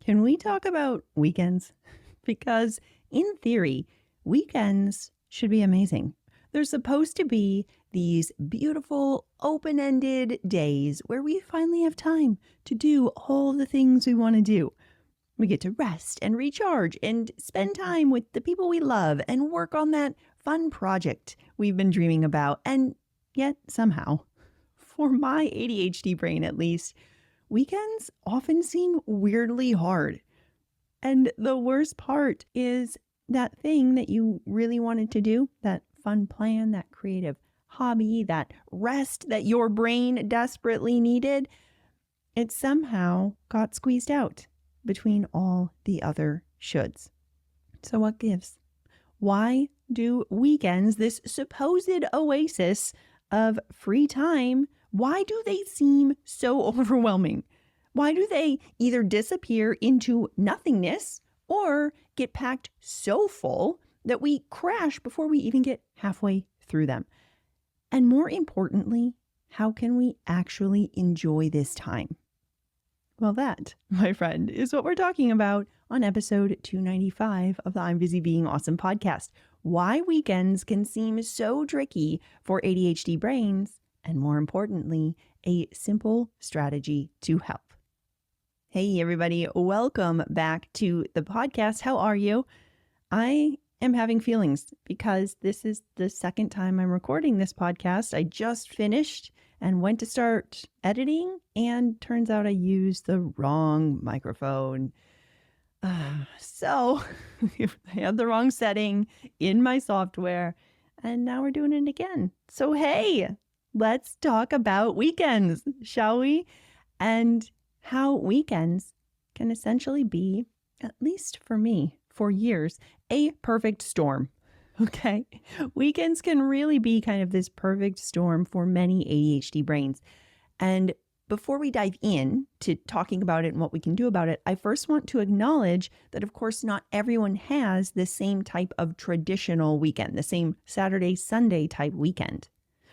Can we talk about weekends? Because in theory, weekends should be amazing. They're supposed to be these beautiful, open-ended days where we finally have time to do all the things we want to do. We get to rest and recharge and spend time with the people we love and work on that fun project we've been dreaming about. And yet, somehow, for my ADHD brain at least, weekends often seem weirdly hard. And the worst part is that thing that you really wanted to do, that fun plan, that creative hobby, that rest that your brain desperately needed, it somehow got squeezed out between all the other shoulds. So what gives? Why do weekends, this supposed oasis of free time, why do they seem so overwhelming? Why do they either disappear into nothingness or get packed so full that we crash before we even get halfway through them? And more importantly, how can we actually enjoy this time? Well, that, my friend, is what we're talking about on episode 295 of the I'm Busy Being Awesome podcast. Why weekends can seem so tricky for ADHD brains, and more importantly, a simple strategy to help. Hey, everybody. Welcome back to the podcast. How are you? I am having feelings because this is the second time I'm recording this podcast. I just finished and went to start editing, and turns out I used the wrong microphone. So I had the wrong setting in my software, and now we're doing it again. So hey, let's talk about weekends, shall we? And how weekends can essentially be, at least for me, for years, a perfect storm. Okay. Weekends can really be kind of this perfect storm for many ADHD brains. And before we dive in to talking about it and what we can do about it, I first want to acknowledge that, of course, not everyone has the same type of traditional weekend, the same Saturday, Sunday type weekend,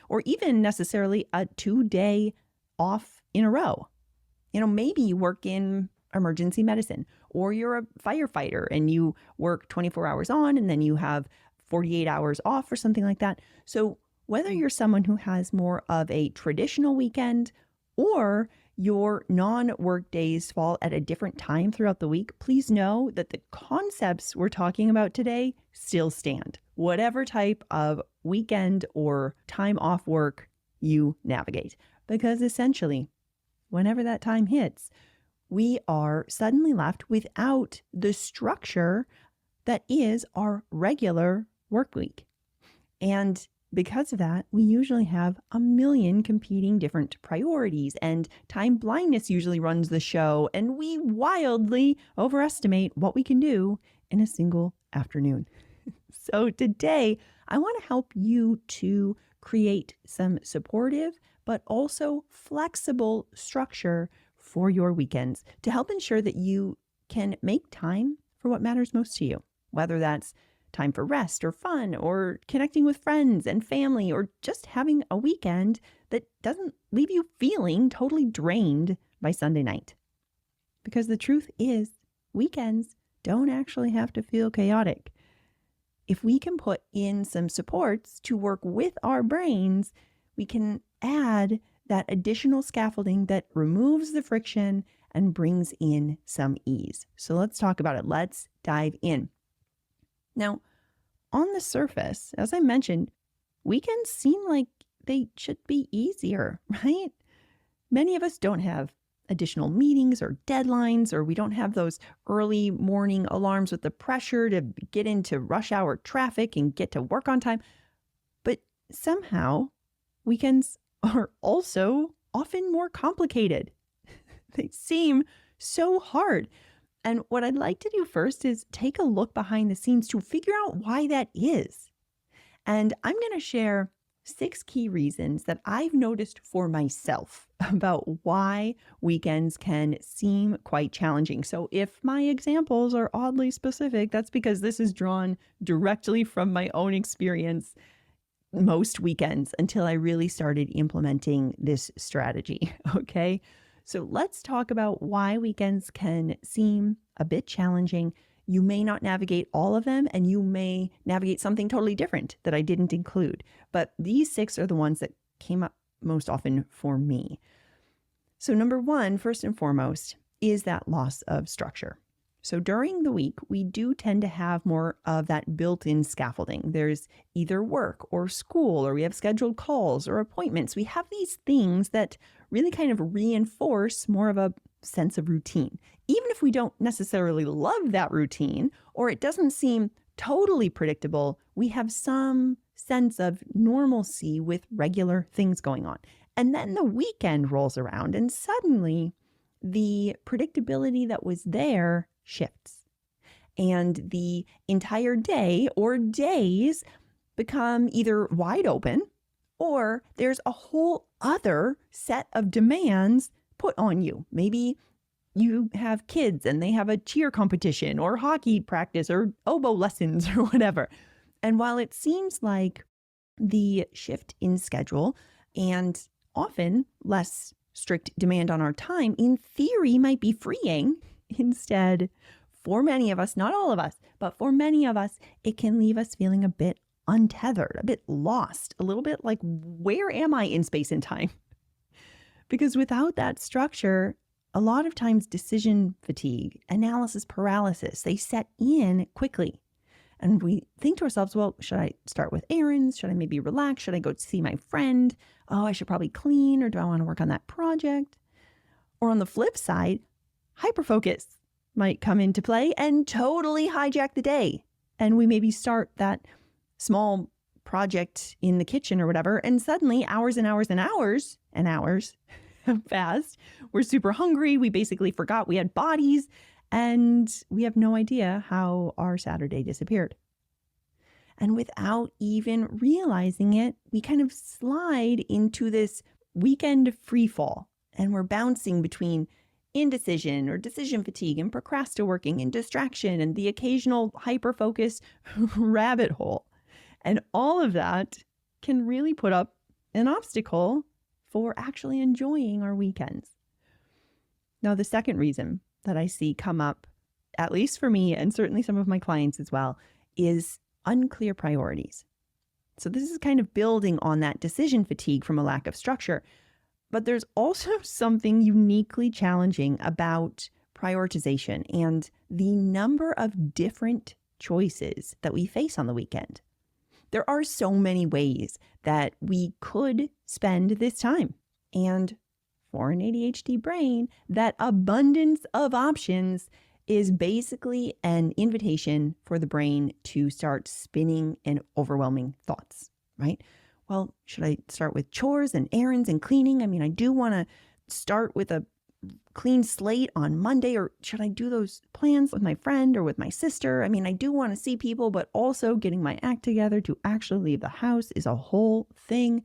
or even necessarily a 2-day off in a row. Maybe you work in emergency medicine, or you're a firefighter and you work 24 hours on and then you have 48 hours off or something like that. So whether you're someone who has more of a traditional weekend or your non-work days fall at a different time throughout the week, please know that the concepts we're talking about today still stand, whatever type of weekend or time off work you navigate. Because essentially, whenever that time hits, we are suddenly left without the structure that is our regular work week. And because of that, we usually have a million competing different priorities, and time blindness usually runs the show, and we wildly overestimate what we can do in a single afternoon. So today, I want to help you to create some supportive but also flexible structure for your weekends to help ensure that you can make time for what matters most to you, whether that's time for rest or fun or connecting with friends and family, or just having a weekend that doesn't leave you feeling totally drained by Sunday night. Because the truth is, weekends don't actually have to feel chaotic. If we can put in some supports to work with our brains, we can add that additional scaffolding that removes the friction and brings in some ease. So let's talk about it. Let's dive in. Now, on the surface, as I mentioned, weekends seem like they should be easier, right? Many of us don't have additional meetings or deadlines, or we don't have those early morning alarms with the pressure to get into rush hour traffic and get to work on time. But somehow, weekends are also often more complicated. They seem so hard. And what I'd like to do first is take a look behind the scenes to figure out why that is. And I'm going to share 6 key reasons that I've noticed for myself about why weekends can seem quite challenging. So if my examples are oddly specific, that's because this is drawn directly from my own experience most weekends until I really started implementing this strategy. Okay. So let's talk about why weekends can seem a bit challenging. You may not navigate all of them, and you may navigate something totally different that I didn't include. But these 6 are the ones that came up most often for me. So number 1, first and foremost, is that loss of structure. So during the week, we do tend to have more of that built-in scaffolding. There's either work or school, or we have scheduled calls or appointments. We have these things that really kind of reinforce more of a sense of routine. Even if we don't necessarily love that routine, or it doesn't seem totally predictable, we have some sense of normalcy with regular things going on. And then the weekend rolls around, and suddenly the predictability that was there shifts. And the entire day or days become either wide open, or there's a whole other set of demands put on you. Maybe you have kids and they have a cheer competition or hockey practice or oboe lessons or whatever. And while it seems like the shift in schedule and often less strict demand on our time, in theory, might be freeing, instead, for many of us, not all of us, but for many of us, it can leave us feeling a bit untethered, a bit lost, a little bit like, where am I in space and time? Because without that structure, a lot of times decision fatigue, analysis paralysis, they set in quickly. And we think to ourselves, well, should I start with errands? Should I maybe relax? Should I go see my friend? Oh, I should probably clean, or do I want to work on that project? Or on the flip side, hyperfocus might come into play and totally hijack the day. And we maybe start that small project in the kitchen or whatever, and suddenly hours and hours and hours and hours have passed. We're super hungry. We basically forgot we had bodies, and we have no idea how our Saturday disappeared. And without even realizing it, we kind of slide into this weekend free fall, and we're bouncing between indecision or decision fatigue and procrastinating and distraction and the occasional hyper-focus rabbit hole. And all of that can really put up an obstacle for actually enjoying our weekends. Now, the second reason that I see come up, at least for me and certainly some of my clients as well, is unclear priorities. So this is kind of building on that decision fatigue from a lack of structure. But there's also something uniquely challenging about prioritization and the number of different choices that we face on the weekend. There are so many ways that we could spend this time. And for an ADHD brain, that abundance of options is basically an invitation for the brain to start spinning in overwhelming thoughts, right? Well, should I start with chores and errands and cleaning? I mean, I do want to start with a clean slate on Monday, or should I do those plans with my friend or with my sister? I mean, I do want to see people, but also getting my act together to actually leave the house is a whole thing.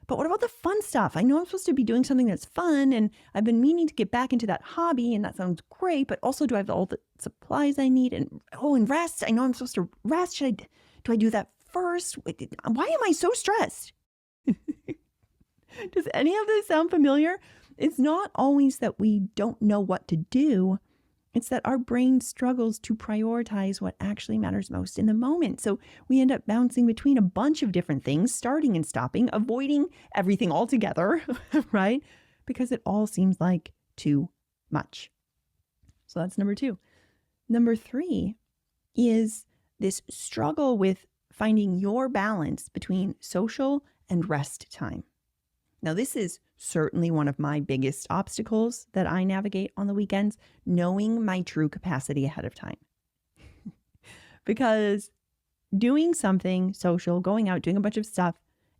But what about the fun stuff? I know I'm supposed to be doing something that's fun, and I've been meaning to get back into that hobby, and that sounds great, but also do I have all the supplies I need? And rest. I know I'm supposed to rest. Do I do that first? Why am I so stressed? Does any of this sound familiar? It's not always that we don't know what to do. It's that our brain struggles to prioritize what actually matters most in the moment. So we end up bouncing between a bunch of different things, starting and stopping, avoiding everything altogether, right? Because it all seems like too much. So that's number 2. Number 3 is this struggle with finding your balance between social and rest time. Now, this is certainly one of my biggest obstacles that I navigate on the weekends, knowing my true capacity ahead of time. Because doing something social, going out, doing a bunch of stuff,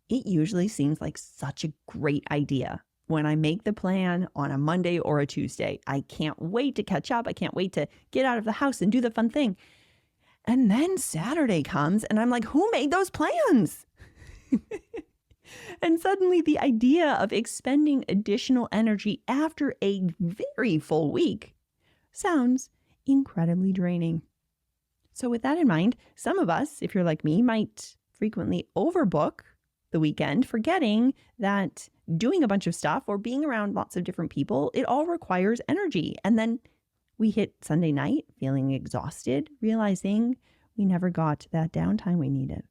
it usually seems like such a great idea when I make the plan on a Monday or a Tuesday. I can't wait to catch up. I can't wait to get out of the house and do the fun thing. And then Saturday comes and I'm like, who made those plans? And suddenly the idea of expending additional energy after a very full week sounds incredibly draining. So with that in mind, some of us, if you're like me, might frequently overbook the weekend, forgetting that doing a bunch of stuff or being around lots of different people, it all requires energy. And then we hit Sunday night feeling exhausted, realizing we never got that downtime we needed.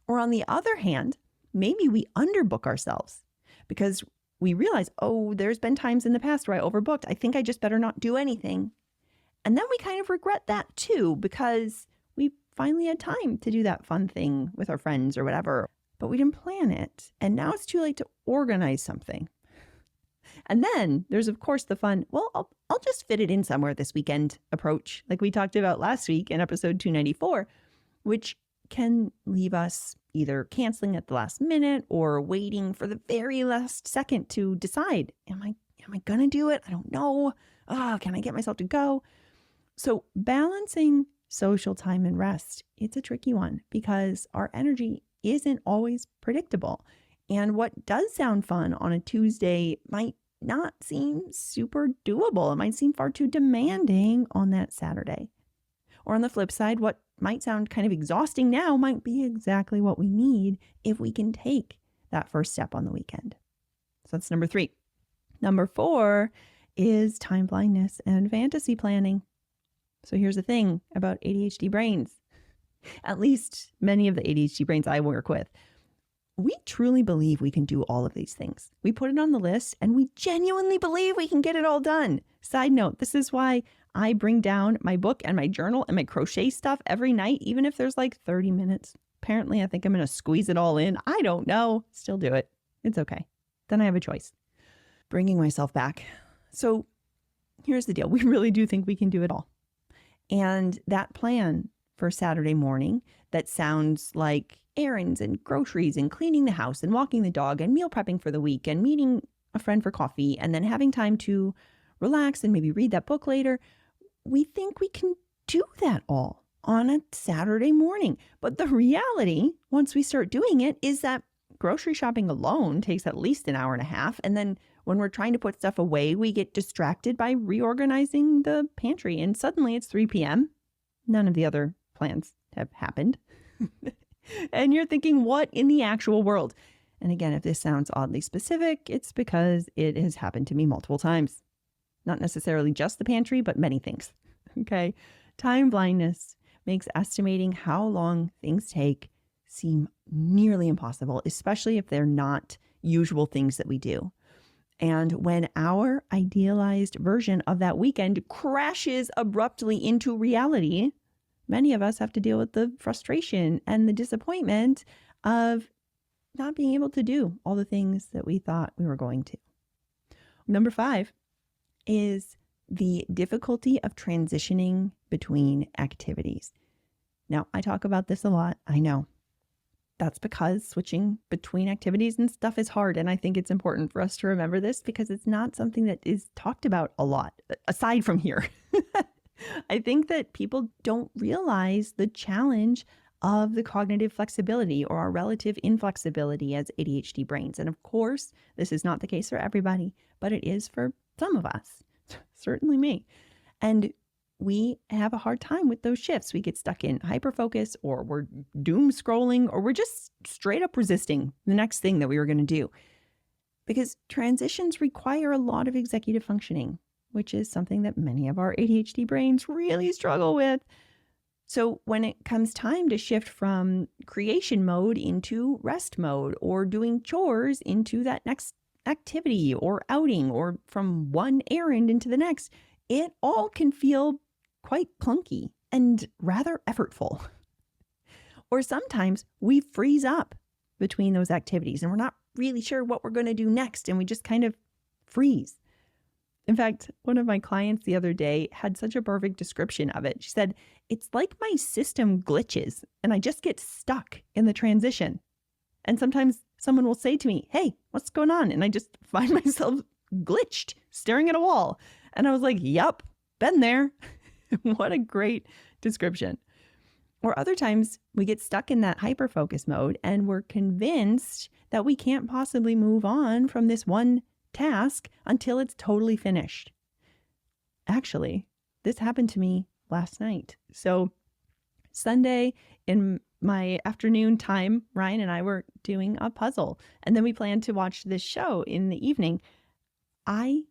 Or on the other hand, maybe we underbook ourselves because we realize, oh, there's been times in the past where I overbooked. I think I just better not do anything. And then we kind of regret that too, because we finally had time to do that fun thing with our friends or whatever, but we didn't plan it. And now it's too late to organize something. And then there's, of course, the fun, well, I'll just fit it in somewhere this weekend approach, like we talked about last week in episode 294, which can leave us either canceling at the last minute or waiting for the very last second to decide, am I going to do it? I don't know. Can I get myself to go? So balancing social time and rest, it's a tricky one because our energy isn't always predictable. And what does sound fun on a Tuesday might not seem super doable. It might seem far too demanding on that Saturday. Or on the flip side, what might sound kind of exhausting now might be exactly what we need if we can take that first step on the weekend. So that's number 3. Number 4 is time blindness and fantasy planning. So here's the thing about ADHD brains, at least many of the ADHD brains I work with. We truly believe we can do all of these things. We put it on the list and we genuinely believe we can get it all done. Side note, this is why I bring down my book and my journal and my crochet stuff every night, even if there's like 30 minutes. Apparently, I think I'm going to squeeze it all in. I don't know. Still do it. It's okay. Then I have a choice. Bringing myself back. So here's the deal. We really do think we can do it all. And that plan for Saturday morning that sounds like errands and groceries and cleaning the house and walking the dog and meal prepping for the week and meeting a friend for coffee and then having time to relax and maybe read that book later. We think we can do that all on a Saturday morning. But the reality, once we start doing it, is that grocery shopping alone takes at least an hour and a half. And then when we're trying to put stuff away, we get distracted by reorganizing the pantry. And suddenly it's 3 p.m. None of the other plans have happened. And you're thinking, what in the actual world? And again, if this sounds oddly specific, it's because it has happened to me multiple times. Not necessarily just the pantry, but many things. Okay. Time blindness makes estimating how long things take seem nearly impossible, especially if they're not usual things that we do. And when our idealized version of that weekend crashes abruptly into reality, many of us have to deal with the frustration and the disappointment of not being able to do all the things that we thought we were going to. Number 5 is the difficulty of transitioning between activities. Now, I talk about this a lot. I know. That's because switching between activities and stuff is hard. And I think it's important for us to remember this because it's not something that is talked about a lot, aside from here. I think that people don't realize the challenge of the cognitive flexibility or our relative inflexibility as ADHD brains. And of course, this is not the case for everybody, but it is for some of us, certainly me. And we have a hard time with those shifts. We get stuck in hyperfocus, or we're doom scrolling, or we're just straight up resisting the next thing that we were going to do. Because transitions require a lot of executive functioning, which is something that many of our ADHD brains really struggle with. So when it comes time to shift from creation mode into rest mode, or doing chores into that next activity or outing, or from one errand into the next, it all can feel quite clunky and rather effortful. Or sometimes we freeze up between those activities and we're not really sure what we're going to do next, and we just kind of freeze. In fact, one of my clients the other day had such a perfect description of it. She said, it's like my system glitches and I just get stuck in the transition. And sometimes someone will say to me, hey, what's going on? And I just find myself glitched, staring at a wall. And I was like, yep, been there. What a great description. Or other times we get stuck in that hyper-focus mode and we're convinced that we can't possibly move on from this one task until it's totally finished. Actually, this happened to me last night. So Sunday in my afternoon time, Ryan and I were doing a puzzle, and then we planned to watch this show in the evening. I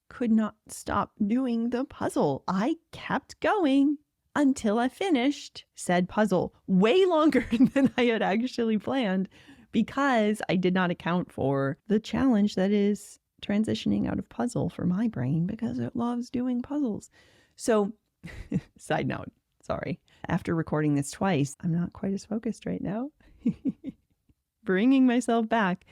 could not stop doing the puzzle. I kept going until I finished said puzzle, way longer than I had actually planned, because I did not account for the challenge that is transitioning out of puzzle for my brain, because it loves doing puzzles. So, side note, sorry. After recording this twice, I'm not quite as focused right now. Bringing myself back.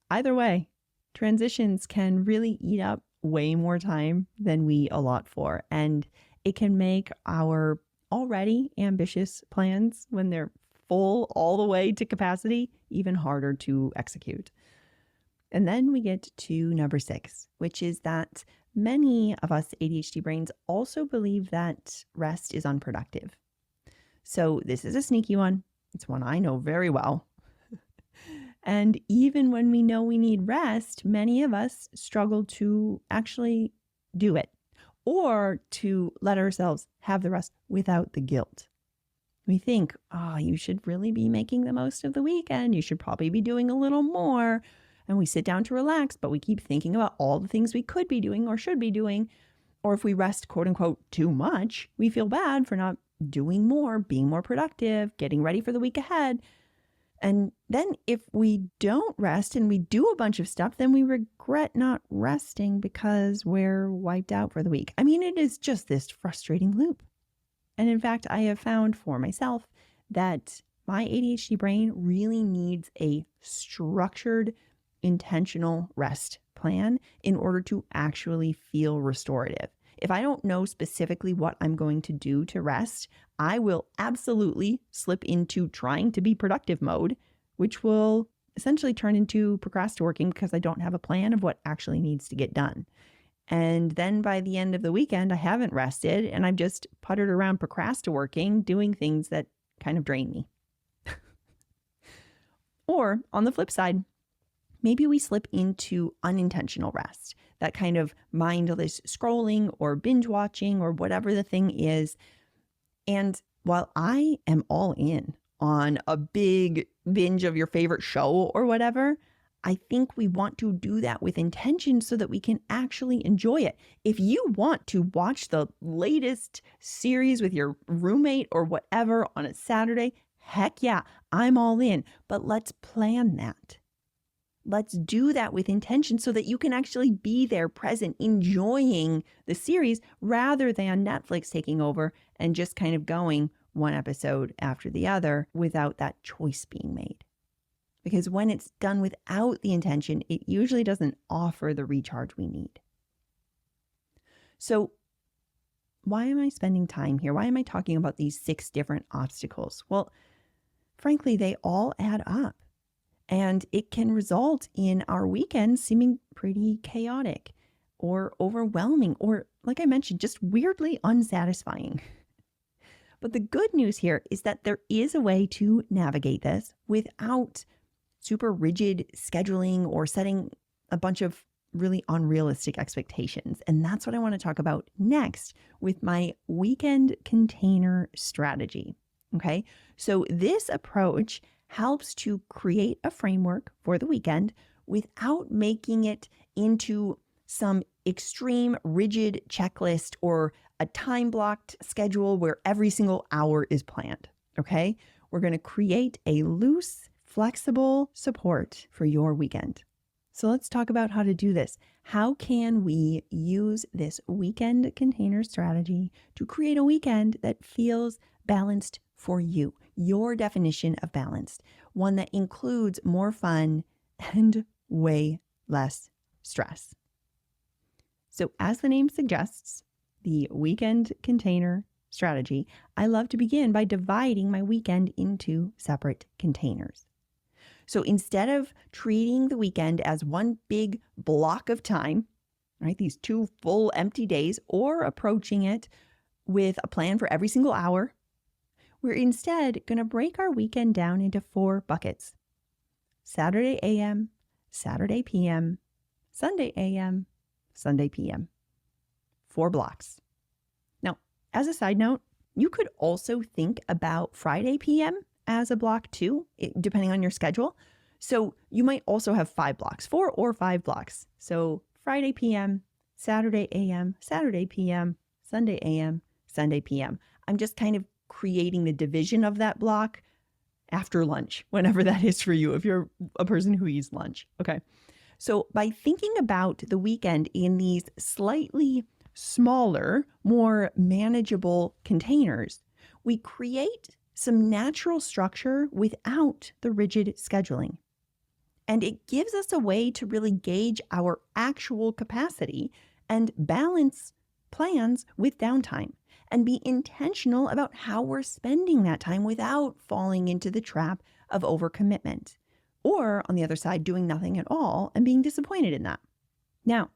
Either way, transitions can really eat up way more time than we allot for. And it can make our already ambitious plans, when they're full all the way to capacity, even harder to execute. And then we get to number 6, which is that many of us ADHD brains also believe that rest is unproductive. So this is a sneaky one. It's one I know very well. And even when we know we need rest, many of us struggle to actually do it, or to let ourselves have the rest without the guilt. We think, you should really be making the most of the weekend. You should probably be doing a little more. And we sit down to relax, but we keep thinking about all the things we could be doing or should be doing. Or if we rest, quote unquote, too much, we feel bad for not doing more, being more productive, getting ready for the week ahead. And then if we don't rest and we do a bunch of stuff, then we regret not resting because we're wiped out for the week. I mean, it is just this frustrating loop. And in fact, I have found for myself that my ADHD brain really needs a structured, intentional rest plan in order to actually feel restorative. If I don't know specifically what I'm going to do to rest, I will absolutely slip into trying to be productive mode, which will essentially turn into procrastinating because I don't have a plan of what actually needs to get done. And then by the end of the weekend, I haven't rested and I've just puttered around procrastinating, doing things that kind of drain me. Or on the flip side, maybe we slip into unintentional rest, that kind of mindless scrolling or binge watching or whatever the thing is. And while I am all in on a big binge of your favorite show or whatever, I think we want to do that with intention so that we can actually enjoy it. If you want to watch the latest series with your roommate or whatever on a Saturday, heck yeah, I'm all in. But let's plan that. Let's do that with intention so that you can actually be there present, enjoying the series rather than Netflix taking over and just kind of going one episode after the other without that choice being made. Because when it's done without the intention, it usually doesn't offer the recharge we need. So why am I spending time here? Why am I talking about these 6 different obstacles? Well, frankly, they all add up. And it can result in our weekends seeming pretty chaotic or overwhelming or, like I mentioned, just weirdly unsatisfying. But the good news here is that there is a way to navigate this without super rigid scheduling or setting a bunch of really unrealistic expectations. And that's what I want to talk about next with my weekend container strategy. Okay, so this approach helps to create a framework for the weekend without making it into some extreme rigid checklist or a time-blocked schedule where every single hour is planned, okay? We're going to create a loose, flexible support for your weekend. So let's talk about how to do this. How can we use this weekend container strategy to create a weekend that feels balanced for you, your definition of balanced, one that includes more fun and way less stress? So as the name suggests, the weekend container strategy, I love to begin by dividing my weekend into separate containers. So instead of treating the weekend as one big block of time, right, these 2 full empty days, or approaching it with a plan for every single hour, we're instead going to break our weekend down into 4 buckets. Saturday AM, Saturday PM, Sunday AM, Sunday PM. 4 blocks. Now, as a side note, you could also think about Friday PM as a block too, depending on your schedule. So you might also have 5 blocks, 4 or 5 blocks. So Friday PM, Saturday AM, Saturday PM, Sunday AM, Sunday PM. I'm just kind of creating the division of that block after lunch, whenever that is for you, if you're a person who eats lunch. Okay. So by thinking about the weekend in these slightly smaller, more manageable containers, we create some natural structure without the rigid scheduling. And it gives us a way to really gauge our actual capacity and balance plans with downtime and be intentional about how we're spending that time without falling into the trap of overcommitment. Or on the other side, doing nothing at all and being disappointed in that. Now,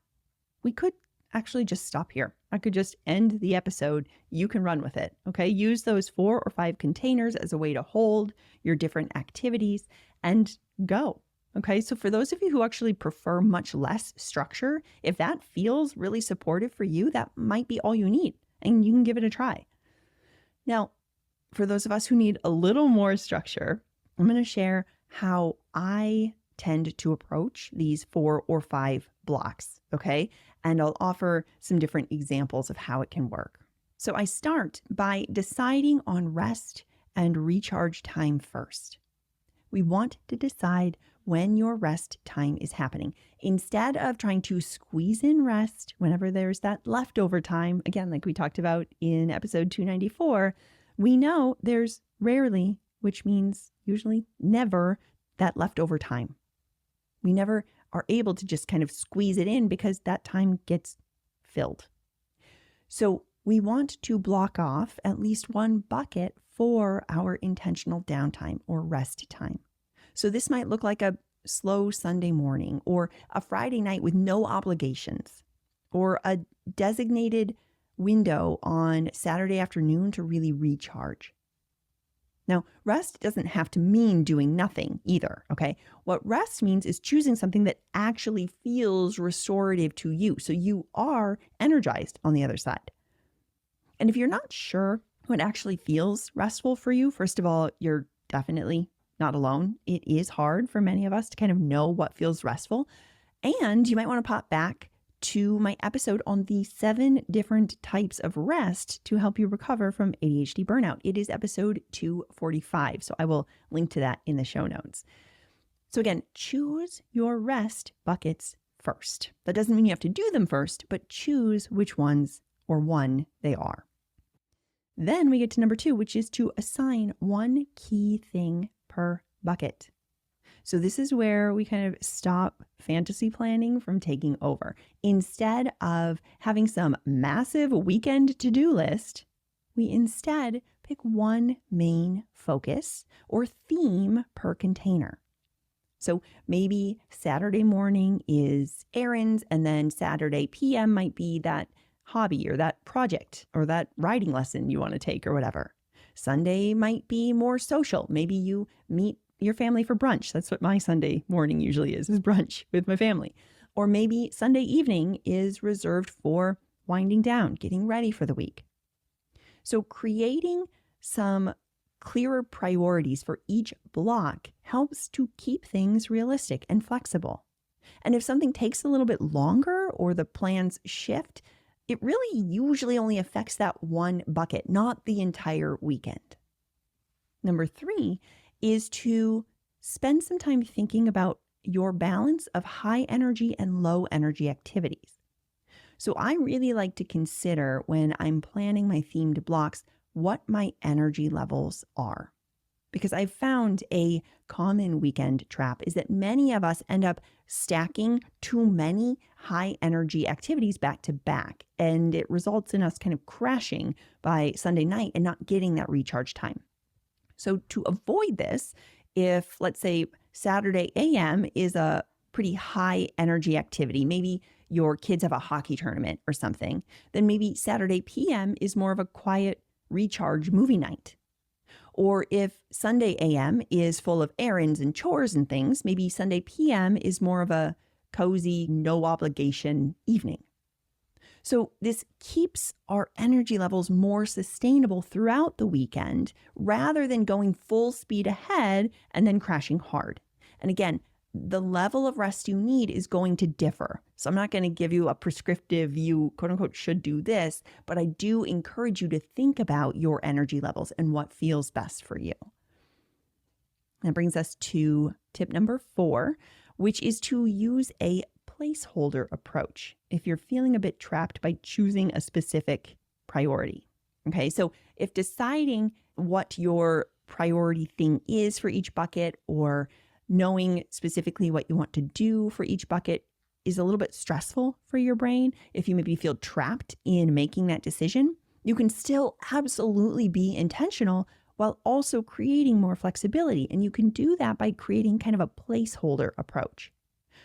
we could actually just stop here. I could just end the episode. You can run with it. Okay. Use those 4 or 5 containers as a way to hold your different activities and go. Okay. So for those of you who actually prefer much less structure, if that feels really supportive for you, that might be all you need and you can give it a try. Now, for those of us who need a little more structure, I'm going to share how I tend to approach these 4 or 5 blocks. Okay. And I'll offer some different examples of how it can work. So I start by deciding on rest and recharge time first. We want to decide when your rest time is happening. Instead of trying to squeeze in rest whenever there's that leftover time, again, like we talked about in episode 294, we know there's rarely, which means usually never, that leftover time. We never are able to just kind of squeeze it in because that time gets filled. So we want to block off at least one bucket for our intentional downtime or rest time. So this might look like a slow Sunday morning or a Friday night with no obligations or a designated window on Saturday afternoon to really recharge. Now, rest doesn't have to mean doing nothing either, okay? What rest means is choosing something that actually feels restorative to you, so you are energized on the other side. And if you're not sure what actually feels restful for you, first of all, you're definitely not alone. It is hard for many of us to kind of know what feels restful. And you might want to pop back to my episode on the 7 different types of rest to help you recover from ADHD burnout. It is episode 245. So I will link to that in the show notes. So again, choose your rest buckets first. That doesn't mean you have to do them first, but choose which ones or one they are. Then we get to number 2, which is to assign one key thing per bucket. So this is where we kind of stop fantasy planning from taking over. Instead of having some massive weekend to-do list, we instead pick one main focus or theme per container. So maybe Saturday morning is errands, and then Saturday PM might be that hobby or that project or that writing lesson you want to take or whatever. Sunday might be more social. Maybe you meet your family for brunch. That's what my Sunday morning usually is brunch with my family. Or maybe Sunday evening is reserved for winding down, getting ready for the week. So creating some clearer priorities for each block helps to keep things realistic and flexible. And if something takes a little bit longer or the plans shift, it really usually only affects that one bucket, not the entire weekend. Number 3 is to spend some time thinking about your balance of high energy and low energy activities. So I really like to consider when I'm planning my themed blocks what my energy levels are. Because I've found a common weekend trap is that many of us end up stacking too many high energy activities back to back. And it results in us kind of crashing by Sunday night and not getting that recharge time. So to avoid this, if let's say Saturday AM is a pretty high energy activity, maybe your kids have a hockey tournament or something, then maybe Saturday PM is more of a quiet recharge movie night. Or if Sunday AM is full of errands and chores and things, maybe Sunday PM is more of a cozy, no obligation evening. So this keeps our energy levels more sustainable throughout the weekend rather than going full speed ahead and then crashing hard. And again, the level of rest you need is going to differ. So I'm not going to give you a prescriptive, you quote unquote should do this, but I do encourage you to think about your energy levels and what feels best for you. That brings us to tip number 4, which is to use a placeholder approach if you're feeling a bit trapped by choosing a specific priority. Okay, so if deciding what your priority thing is for each bucket or knowing specifically what you want to do for each bucket is a little bit stressful for your brain, if you maybe feel trapped in making that decision, you can still absolutely be intentional while also creating more flexibility. And you can do that by creating kind of a placeholder approach.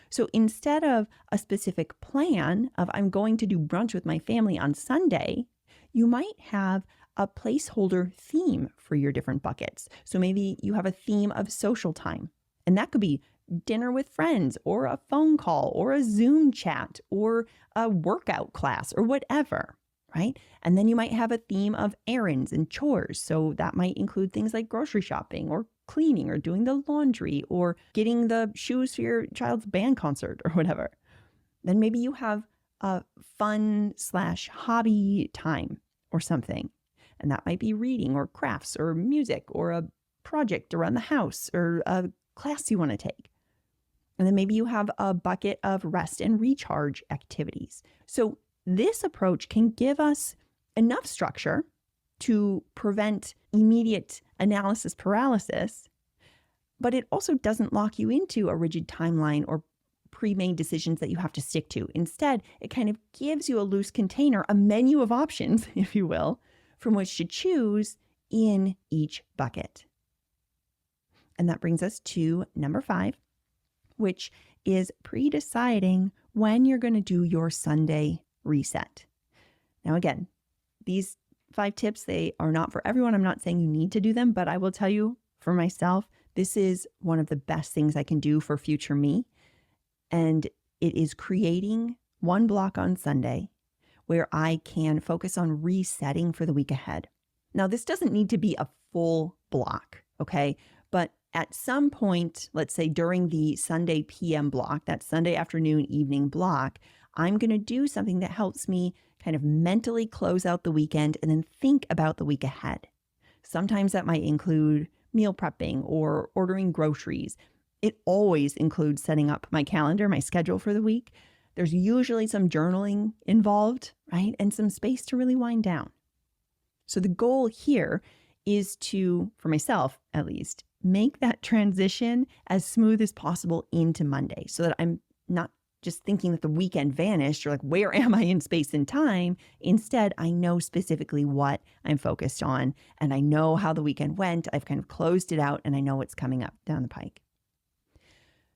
So instead of a specific plan of I'm going to do brunch with my family on Sunday, you might have a placeholder theme for your different buckets. So maybe you have a theme of social time, and that could be dinner with friends or a phone call or a Zoom chat or a workout class or whatever, right? And then you might have a theme of errands and chores. So that might include things like grocery shopping or cleaning or doing the laundry or getting the shoes for your child's band concert or whatever. Then maybe you have a fun/hobby time or something. And that might be reading or crafts or music or a project around the house or a class you want to take. And then maybe you have a bucket of rest and recharge activities. So this approach can give us enough structure to prevent immediate analysis paralysis, but it also doesn't lock you into a rigid timeline or pre-made decisions that you have to stick to. Instead, it kind of gives you a loose container, a menu of options, if you will, from which to choose in each bucket. And that brings us to number 5, which is pre-deciding when you're going to do your Sunday reset. Now, again, these 5 tips, they are not for everyone. I'm not saying you need to do them, but I will tell you for myself, this is one of the best things I can do for future me. And it is creating one block on Sunday where I can focus on resetting for the week ahead. Now, this doesn't need to be a full block, okay? But at some point, let's say during the Sunday PM block, that Sunday afternoon, evening block, I'm going to do something that helps me kind of mentally close out the weekend and then think about the week ahead. Sometimes that might include meal prepping or ordering groceries. It always includes setting up my calendar, my schedule for the week. There's usually some journaling involved, right? And some space to really wind down. So the goal here is to, for myself at least, make that transition as smooth as possible into Monday so that I'm not just thinking that the weekend vanished or like, where am I in space and time? Instead, I know specifically what I'm focused on and I know how the weekend went. I've kind of closed it out and I know what's coming up down the pike.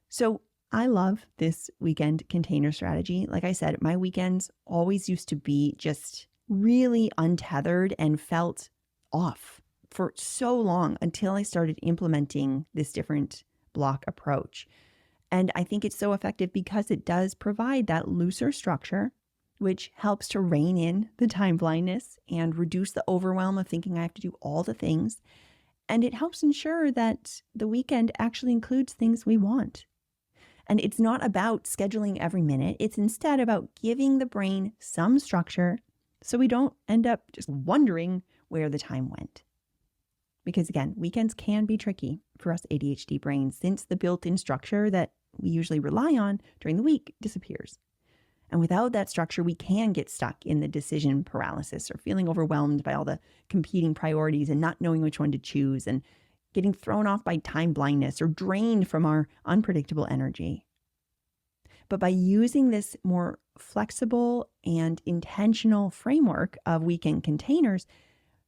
So I love this weekend container strategy. Like I said, my weekends always used to be just really untethered and felt off for so long until I started implementing this different block approach. And I think it's so effective because it does provide that looser structure, which helps to rein in the time blindness and reduce the overwhelm of thinking I have to do all the things. And it helps ensure that the weekend actually includes things we want. And it's not about scheduling every minute. It's instead about giving the brain some structure so we don't end up just wondering where the time went. Because again, weekends can be tricky for us ADHD brains since the built-in structure that we usually rely on during the week disappears. And without that structure, we can get stuck in the decision paralysis or feeling overwhelmed by all the competing priorities and not knowing which one to choose and getting thrown off by time blindness or drained from our unpredictable energy. But by using this more flexible and intentional framework of weekend containers,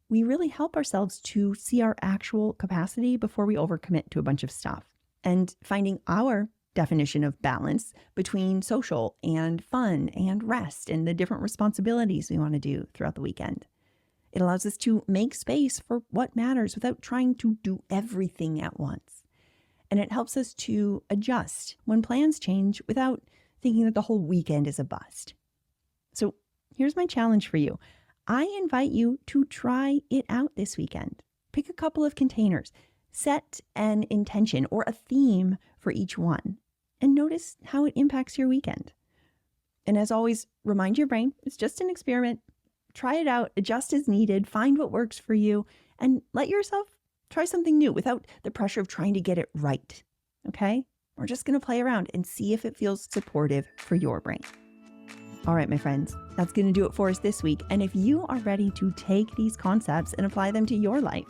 we really help ourselves to see our actual capacity before we overcommit to a bunch of stuff and finding our definition of balance between social and fun and rest and the different responsibilities we want to do throughout the weekend. It allows us to make space for what matters without trying to do everything at once. And it helps us to adjust when plans change without thinking that the whole weekend is a bust. So here's my challenge for you. I invite you to try it out this weekend. Pick a couple of containers, set an intention or a theme for each one, and notice how it impacts your weekend. And as always, remind your brain, it's just an experiment. Try it out, adjust as needed, find what works for you, and let yourself try something new without the pressure of trying to get it right. Okay? We're just going to play around and see if it feels supportive for your brain. All right, my friends, that's going to do it for us this week. And if you are ready to take these concepts and apply them to your life,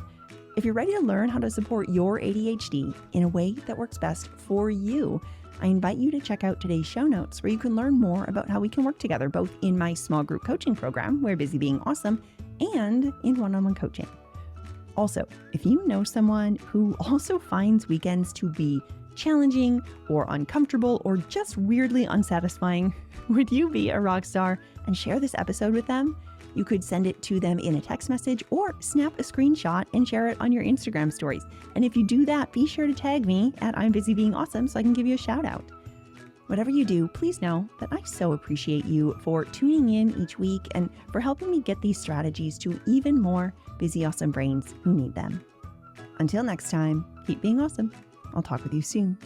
if you're ready to learn how to support your ADHD in a way that works best for you, I invite you to check out today's show notes where you can learn more about how we can work together, both in my small group coaching program, We're Busy Being Awesome, and in one-on-one coaching. Also, if you know someone who also finds weekends to be challenging or uncomfortable or just weirdly unsatisfying, would you be a rock star and share this episode with them? You could send it to them in a text message or snap a screenshot and share it on your Instagram stories. And if you do that, be sure to tag me at I'm Busy Being Awesome so I can give you a shout out. Whatever you do, please know that I so appreciate you for tuning in each week and for helping me get these strategies to even more busy, awesome brains who need them. Until next time, keep being awesome. I'll talk with you soon.